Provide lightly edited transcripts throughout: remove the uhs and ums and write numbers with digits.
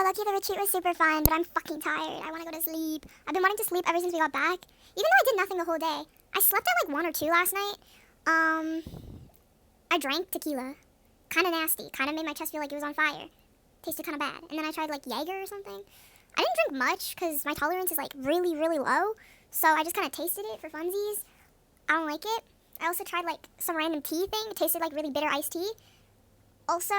lucky the retreat was super fun, but I'm fucking tired. I want to go to sleep. I've been wanting to sleep ever since we got back, even though I did nothing the whole day. I slept at like 1 or 2 last night. I drank tequila. Kind of nasty. Kind of made my chest feel like it was on fire. Tasted kind of bad. And then I tried like Jaeger or something. I didn't drink much because my tolerance is like really, really low. So I just kind of tasted it for funsies. I don't like it. I also tried like some random tea thing. It tasted like really bitter iced tea. Also,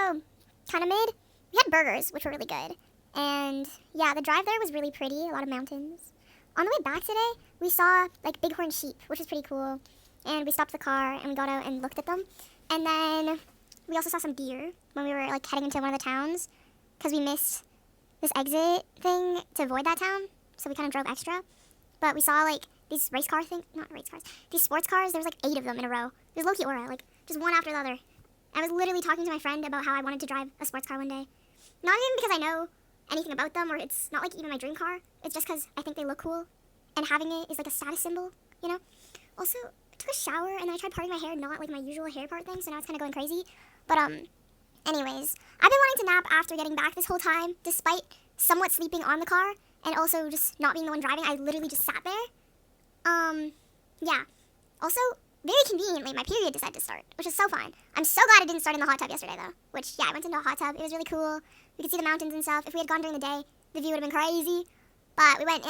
kind of mid. We had burgers, which were really good. And yeah, the drive there was really pretty. A lot of mountains. On the way back today, we saw like bighorn sheep, which was pretty cool. And we stopped the car and we got out and looked at them. And then we also saw some deer when we were like heading into one of the towns because we missed this exit thing to avoid that town. So we kind of drove extra. But we saw like these race car things, not race cars, these sports cars. There was like 8 of them in a row. There's low-key aura, like just one after the other. I was literally talking to my friend about how I wanted to drive a sports car one day. Not even because I know anything about them or it's not like even my dream car. It's just because I think they look cool. And having it is like a status symbol, you know? Also, I took a shower and then I tried parting my hair, not like my usual hair part thing, so now it's kind of going crazy. But anyways, I've been wanting to nap after getting back this whole time, despite somewhat sleeping on the car and also just not being the one driving. I literally just sat there. Yeah. Also, very conveniently, my period decided to start, which is so fun. I'm so glad it didn't start in the hot tub yesterday, though. Which, yeah, I went into a hot tub. It was really cool. We could see the mountains and stuff. If we had gone during the day, the view would have been crazy. But we went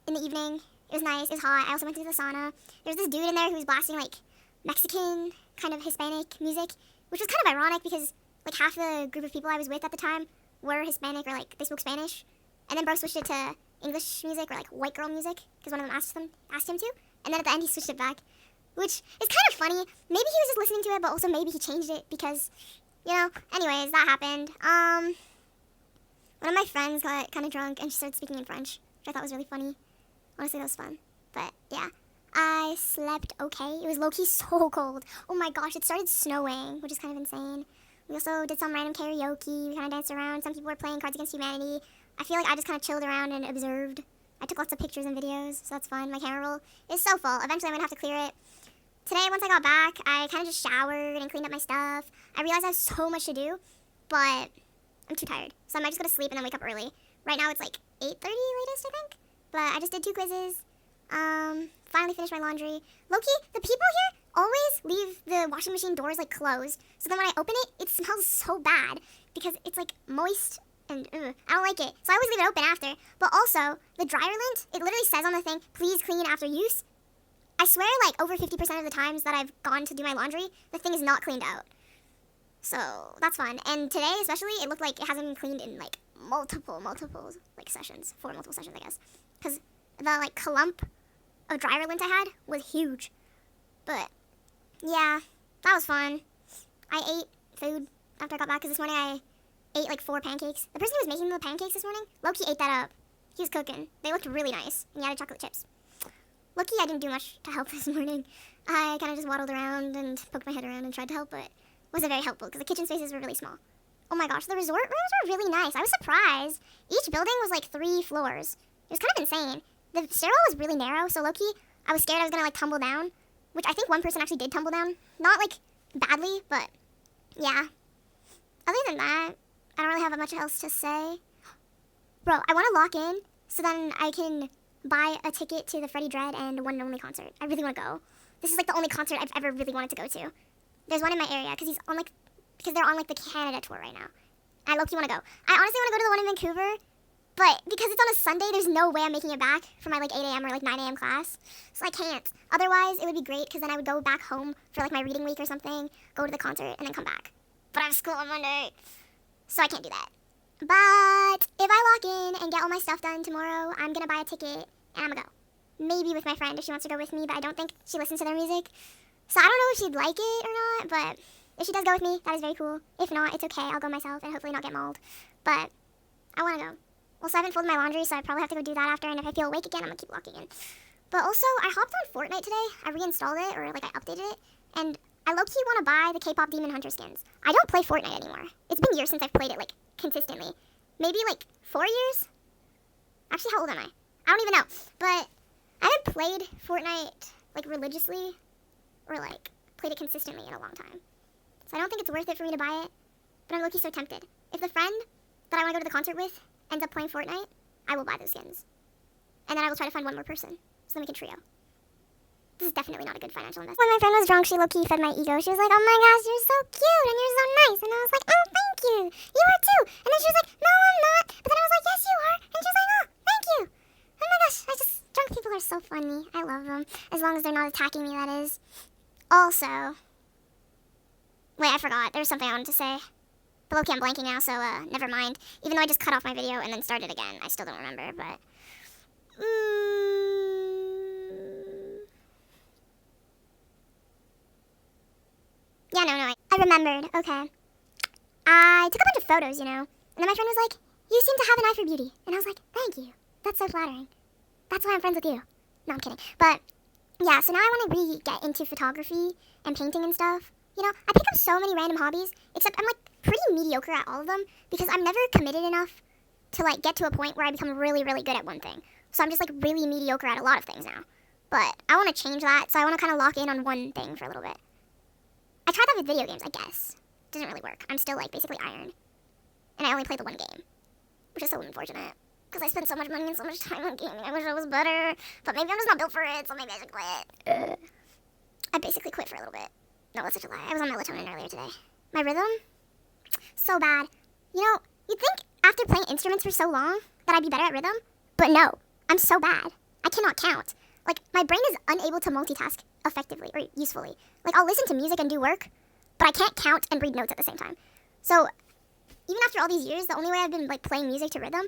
in the evening. It was nice. It was hot. I also went to the sauna. There was this dude in there who was blasting, like, Mexican, kind of Hispanic music, which was kind of ironic because, like, half the group of people I was with at the time were Hispanic or, like, they spoke Spanish. And then bro switched it to English music or, like, white girl music because one of them asked him to. And then at the end, he switched it back, which is kind of funny. Maybe he was just listening to it, but also maybe he changed it because, you know, anyways, that happened. One of my friends got kind of drunk and she started speaking in French, which I thought was really funny. Honestly, that was fun. But, yeah. I slept okay. It was low-key so cold. Oh my gosh, it started snowing, which is kind of insane. We also did some random karaoke. We kind of danced around. Some people were playing Cards Against Humanity. I feel like I just kind of chilled around and observed. I took lots of pictures and videos, so that's fun. My camera roll is so full. Eventually, I'm going to have to clear it. Today, once I got back, I kind of just showered and cleaned up my stuff. I realized I have so much to do, but I'm too tired. So I might just go to sleep and then wake up early. Right now, it's like 8:30 latest, I think. But I just did 2 quizzes. Finally finished my laundry. Low-key, the people here always leave the washing machine doors, like, closed. So then when I open it, it smells so bad because it's, like, moist and I don't like it. So I always leave it open after. But also, the dryer lint, it literally says on the thing, please clean after use. I swear, like, over 50% of the times that I've gone to do my laundry, the thing is not cleaned out. So, that's fun. And today, especially, it looked like it hasn't been cleaned in, like, multiple, like, sessions. 4 multiple sessions, I guess. Because the, like, clump of dryer lint I had was huge. But, yeah, that was fun. I ate food after I got back, because this morning I ate, like, 4 pancakes. The person who was making the pancakes this morning, low-key ate that up. He was cooking. They looked really nice. And he added chocolate chips. Lucky I didn't do much to help this morning. I kind of just waddled around and poked my head around and tried to help, but it wasn't very helpful because the kitchen spaces were really small. Oh my gosh, the resort rooms were really nice. I was surprised. Each building was like 3 floors. It was kind of insane. The stairwell was really narrow, so low-key, I was scared I was going to like tumble down, which I think one person actually did tumble down. Not like badly, but yeah. Other than that, I don't really have much else to say. Bro, I want to lock in so then I can buy a ticket to the Freddie Dredd and One and Only concert. I really want to go. This is like the only concert I've ever really wanted to go to. There's one in my area because they're on like the Canada tour right now. I low-key want to go. I honestly want to go to the one in Vancouver, but because it's on a Sunday, there's no way I'm making it back for my like 8 a.m. or like 9 a.m. class. So I can't. Otherwise, it would be great because then I would go back home for like my reading week or something, go to the concert, and then come back. But I have school on Monday, so I can't do that. But if I lock in and get all my stuff done tomorrow, I'm going to buy a ticket and I'm going to go. Maybe with my friend if she wants to go with me, but I don't think she listens to their music. So I don't know if she'd like it or not, but if she does go with me, that is very cool. If not, it's okay. I'll go myself and hopefully not get mauled. But I want to go. Also, I haven't folded my laundry, so I probably have to go do that after, and if I feel awake again, I'm going to keep locking in. But also, I hopped on Fortnite today. I reinstalled it, or like I updated it, and I low-key want to buy the K-pop Demon Hunter skins. I don't play Fortnite anymore. It's been years since I've played it, like, consistently. Maybe, like, 4 years? Actually, how old am I? I don't even know. But I haven't played Fortnite, like, religiously, or, like, played it consistently in a long time. So I don't think it's worth it for me to buy it, but I'm low-key so tempted. If the friend that I want to go to the concert with ends up playing Fortnite, I will buy those skins. And then I will try to find one more person, so then we can trio. This is definitely not a good financial investment. When my friend was drunk, she low-key fed my ego. She was like, oh my gosh, you're so cute and you're so nice. And I was like, oh, thank you. You are too. And then she was like, no, I'm not. But then I was like, yes, you are. And she was like, oh, thank you. Oh my gosh, drunk people are so funny. I love them. As long as they're not attacking me, that is. Also, wait, I forgot. There was something I wanted to say. But okay, I'm blanking now, so never mind. Even though I just cut off my video and then started again, I still don't remember, but... Yeah, no, I remembered. Okay. I took a bunch of photos, you know. And then my friend was like, you seem to have an eye for beauty. And I was like, thank you. That's so flattering. That's why I'm friends with you. No, I'm kidding. But, yeah, so now I want to really get into photography and painting and stuff. You know, I pick up so many random hobbies, except I'm, like, pretty mediocre at all of them because I'm never committed enough to, like, get to a point where I become really, really good at one thing. So I'm just, like, really mediocre at a lot of things now. But I want to change that, so I want to kind of lock in on one thing for a little bit. I tried that with video games, I guess. Doesn't really work. I'm still, like, basically iron. And I only play the one game, which is so unfortunate. Because I spend so much money and so much time on gaming. I wish I was better. But maybe I'm just not built for it, so maybe I should quit. I basically quit for a little bit. No, that's such a lie. I was on melatonin earlier today. My rhythm? So bad. You know, you'd think after playing instruments for so long that I'd be better at rhythm. But no, I'm so bad. I cannot count. Like, my brain is unable to multitask effectively or usefully. Like, I'll listen to music and do work, but I can't count and read notes at the same time. So, even after all these years, the only way I've been, like, playing music to rhythm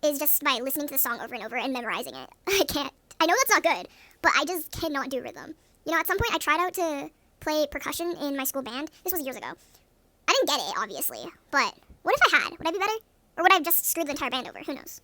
is just by listening to the song over and over and memorizing it. I can't. I know that's not good, but I just cannot do rhythm. You know, at some point I tried out to play percussion in my school band. This was years ago. I didn't get it, obviously, but what if I had? Would I be better? Or would I have just screwed the entire band over? Who knows?